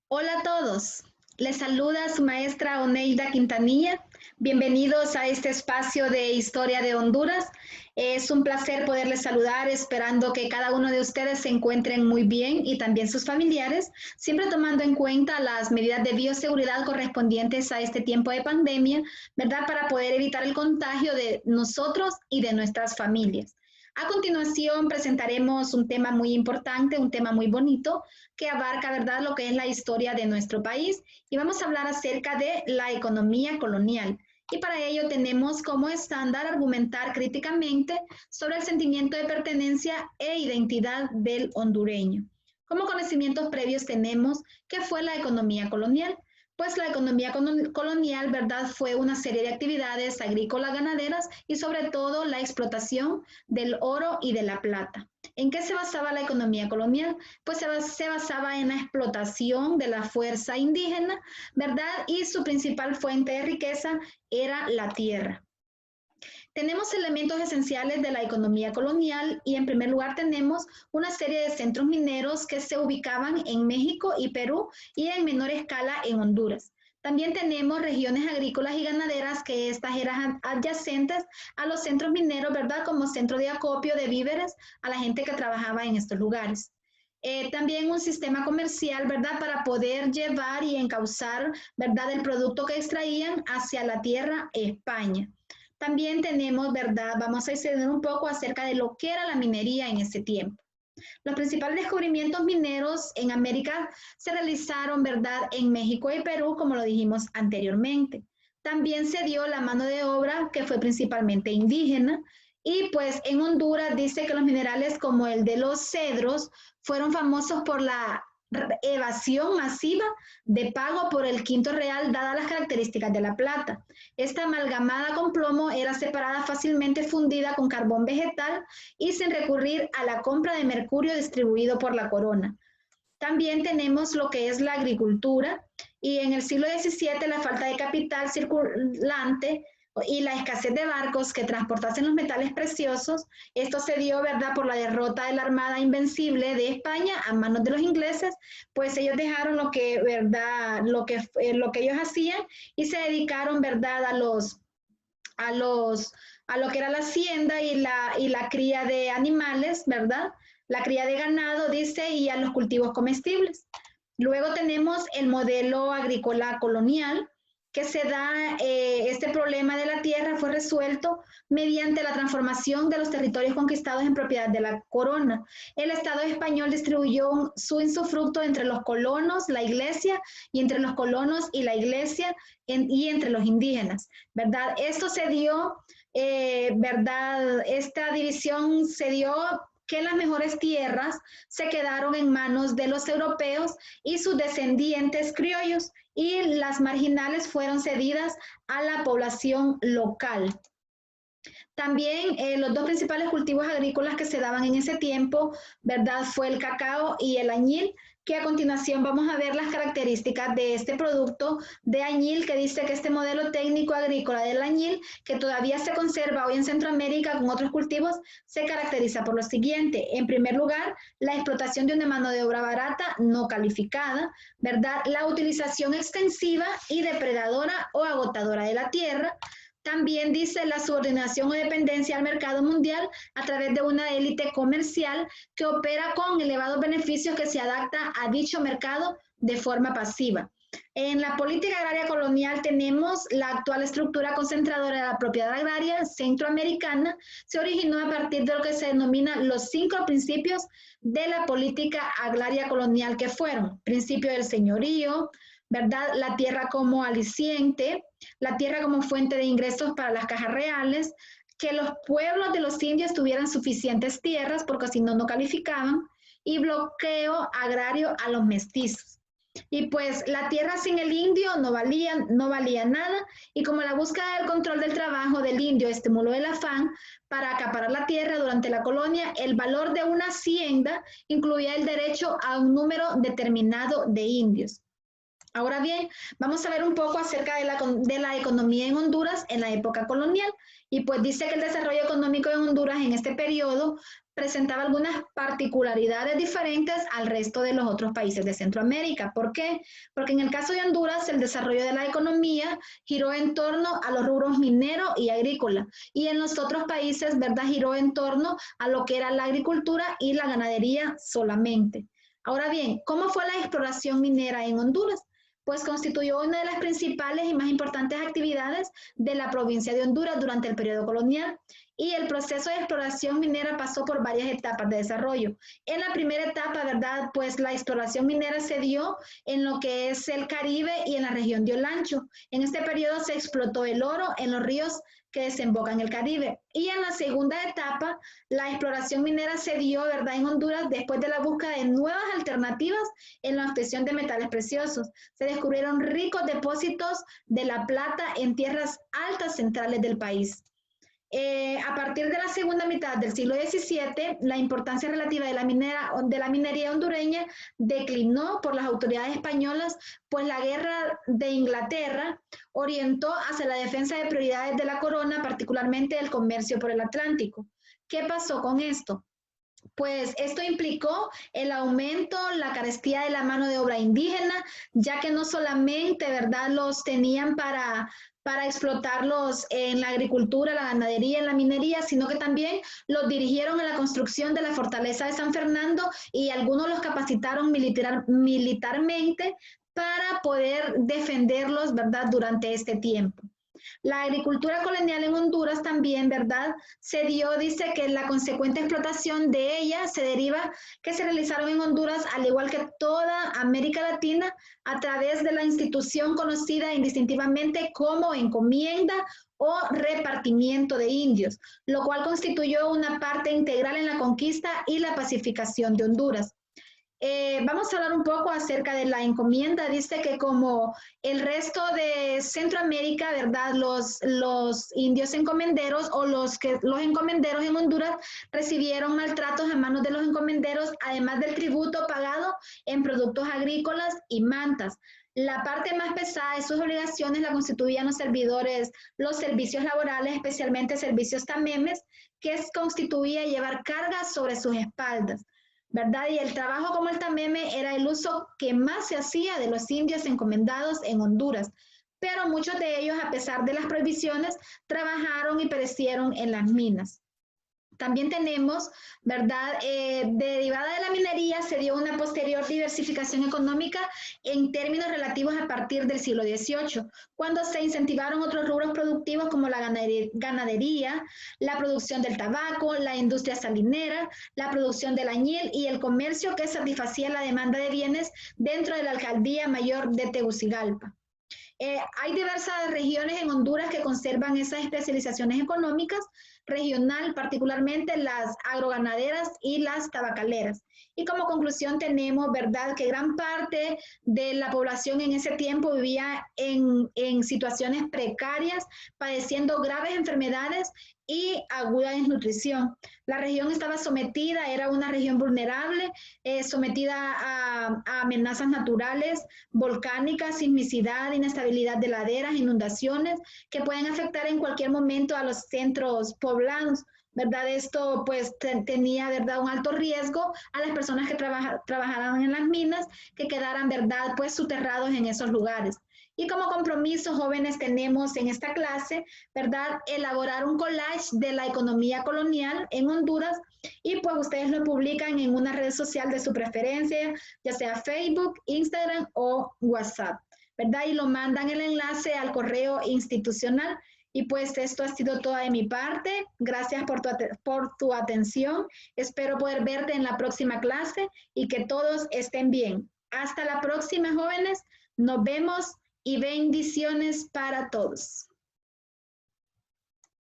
Hola a todos, les saluda su maestra Oneida Quintanilla. Bienvenidos a este espacio de Historia de Honduras. Es un placer poderles saludar, esperando que cada uno de ustedes se encuentren muy bien y también sus familiares, siempre tomando en cuenta las medidas de bioseguridad correspondientes a este tiempo de pandemia, ¿verdad? Para poder evitar el contagio de nosotros y de nuestras familias. A continuación presentaremos un tema muy importante, un tema muy bonito, que abarca, ¿verdad?, lo que es la historia de nuestro país y vamos a hablar acerca de la economía colonial. Y para ello tenemos como estándar argumentar críticamente sobre el sentimiento de pertenencia e identidad del hondureño. Como conocimientos previos tenemos qué fue la economía colonial. Pues la economía colonial, ¿verdad?, fue una serie de actividades agrícolas, ganaderas y sobre todo la explotación del oro y de la plata. ¿En qué se basaba la economía colonial? Pues se basaba en la explotación de la fuerza indígena, ¿verdad? Y su principal fuente de riqueza era la tierra. Tenemos elementos esenciales de la economía colonial y en primer lugar tenemos una serie de centros mineros que se ubicaban en México y Perú y en menor escala en Honduras. También tenemos regiones agrícolas y ganaderas que estas eran adyacentes a los centros mineros, ¿verdad? Como centro de acopio de víveres a la gente que trabajaba en estos lugares. También un sistema comercial, ¿verdad? Para poder llevar y encauzar, ¿verdad?, el producto que extraían hacia la tierra España. También tenemos, ¿verdad? Vamos a extender un poco acerca de lo que era la minería en ese tiempo. Los principales descubrimientos mineros en América se realizaron, ¿verdad?, en México y Perú, como lo dijimos anteriormente. También se dio la mano de obra que fue principalmente indígena y pues en Honduras dice que los minerales como el de los cedros fueron famosos por la evasión masiva de pago por el quinto real dadas las características de la plata. Esta amalgamada con plomo era separada fácilmente fundida con carbón vegetal y sin recurrir a la compra de mercurio distribuido por la corona. También tenemos lo que es la agricultura y en el siglo XVII la falta de capital circulante y la escasez de barcos que transportasen los metales preciosos, esto se dio, ¿verdad?, por la derrota de la Armada Invencible de España a manos de los ingleses, pues ellos dejaron lo que, ¿verdad?, lo que ellos hacían y se dedicaron, ¿verdad?, a los, a lo que era la hacienda y la cría de animales, ¿verdad? La cría de ganado, dice, y a los cultivos comestibles. Luego tenemos el modelo agrícola colonial, que se da, este problema de la tierra fue resuelto mediante la transformación de los territorios conquistados en propiedad de la corona. El Estado español distribuyó su insufructo entre los colonos, la iglesia, y entre los colonos y la iglesia, y entre los indígenas, ¿verdad? Esto se dio, ¿verdad? Esta división se dio que las mejores tierras se quedaron en manos de los europeos y sus descendientes criollos y las marginales fueron cedidas a la población local. También los dos principales cultivos agrícolas que se daban en ese tiempo, ¿verdad?, fue el cacao y el añil, que a continuación vamos a ver las características de este producto de añil, que dice que este modelo técnico agrícola del añil, que todavía se conserva hoy en Centroamérica con otros cultivos, se caracteriza por lo siguiente. En primer lugar, la explotación de una mano de obra barata no calificada, ¿verdad?, la utilización extensiva y depredadora o agotadora de la tierra. También dice la subordinación o dependencia al mercado mundial a través de una élite comercial que opera con elevados beneficios que se adapta a dicho mercado de forma pasiva. En la política agraria colonial tenemos la actual estructura concentradora de la propiedad agraria centroamericana. Se originó a partir de lo que se denomina los 5 principios de la política agraria colonial, que fueron principio del señorío, ¿verdad?, la tierra como aliciente, la tierra como fuente de ingresos para las cajas reales, que los pueblos de los indios tuvieran suficientes tierras porque si no, no calificaban, y bloqueo agrario a los mestizos. Y pues la tierra sin el indio no valía nada, y como la búsqueda del control del trabajo del indio estimuló el afán para acaparar la tierra durante la colonia, el valor de una hacienda incluía el derecho a un número determinado de indios. Ahora bien, vamos a ver un poco acerca de la economía en Honduras en la época colonial. Y pues dice que el desarrollo económico en Honduras en este periodo presentaba algunas particularidades diferentes al resto de los otros países de Centroamérica. ¿Por qué? Porque en el caso de Honduras, el desarrollo de la economía giró en torno a los rubros minero y agrícola, y en los otros países, ¿verdad?, giró en torno a lo que era la agricultura y la ganadería solamente. Ahora bien, ¿cómo fue la exploración minera en Honduras? Pues constituyó una de las principales y más importantes actividades de la provincia de Honduras durante el periodo colonial, y el proceso de exploración minera pasó por varias etapas de desarrollo. En la primera etapa, ¿verdad?, pues la exploración minera se dio en lo que es el Caribe y en la región de Olancho. En este periodo se explotó el oro en los ríos que desembocan en el Caribe. Y en la segunda etapa, la exploración minera se dio, ¿verdad?, en Honduras después de la búsqueda de nuevas alternativas en la obtención de metales preciosos. Se descubrieron ricos depósitos de la plata en tierras altas centrales del país. A partir de la segunda mitad del siglo XVII, la importancia relativa de la minería hondureña declinó por las autoridades españolas, pues la guerra de Inglaterra orientó hacia la defensa de prioridades de la corona, particularmente el comercio por el Atlántico. ¿Qué pasó con esto? Pues esto implicó el aumento, la carestía de la mano de obra indígena, ya que no solamente, ¿verdad?, los tenían para explotarlos en la agricultura, la ganadería, en la minería, sino que también los dirigieron en la construcción de la fortaleza de San Fernando, y algunos los capacitaron militarmente para poder defenderlos, ¿verdad?, durante este tiempo. La agricultura colonial en Honduras también, ¿verdad?, se dio, dice que la consecuente explotación de ella se deriva que se realizaron en Honduras, al igual que toda América Latina, a través de la institución conocida indistintivamente como encomienda o repartimiento de indios, lo cual constituyó una parte integral en la conquista y la pacificación de Honduras. Vamos a hablar un poco acerca de la encomienda. Dice que como el resto de Centroamérica, ¿verdad?, los indios encomenderos o los encomenderos en Honduras recibieron maltratos a manos de los encomenderos, además del tributo pagado en productos agrícolas y mantas. La parte más pesada de sus obligaciones la constituían los servidores, los servicios laborales, especialmente servicios tamemes, que constituía llevar cargas sobre sus espaldas, ¿verdad? Y el trabajo como el tameme era el uso que más se hacía de los indios encomendados en Honduras, pero muchos de ellos, a pesar de las prohibiciones, trabajaron y perecieron en las minas. También tenemos, ¿verdad?, derivada de la minería se dio una posterior diversificación económica en términos relativos a partir del siglo XVIII, cuando se incentivaron otros rubros productivos como la ganadería, la producción del tabaco, la industria salinera, la producción del añil y el comercio, que satisfacía la demanda de bienes dentro de la Alcaldía Mayor de Tegucigalpa. Hay diversas regiones en Honduras que conservan esas especializaciones económicas, regional, particularmente las agroganaderas y las tabacaleras. Y como conclusión tenemos, ¿verdad?, que gran parte de la población en ese tiempo vivía en situaciones precarias, padeciendo graves enfermedades y aguda desnutrición. La región estaba sometida, era una región vulnerable, sometida a amenazas naturales, volcánicas, sismicidad, inestabilidad de laderas, inundaciones, que pueden afectar en cualquier momento a los centros poblados, ¿verdad? Esto pues tenía, ¿verdad?, un alto riesgo a las personas que trabajaran en las minas, que quedaran, ¿verdad?, pues soterrados en esos lugares. Y como compromiso, jóvenes, tenemos en esta clase, ¿verdad?, elaborar un collage de la economía colonial en Honduras, y pues ustedes lo publican en una red social de su preferencia, ya sea Facebook, Instagram o WhatsApp, ¿verdad? Y lo mandan el enlace al correo institucional. Y pues esto ha sido todo de mi parte. Gracias por tu atención. Espero poder verte en la próxima clase y que todos estén bien. Hasta la próxima, jóvenes. Nos vemos y bendiciones para todos.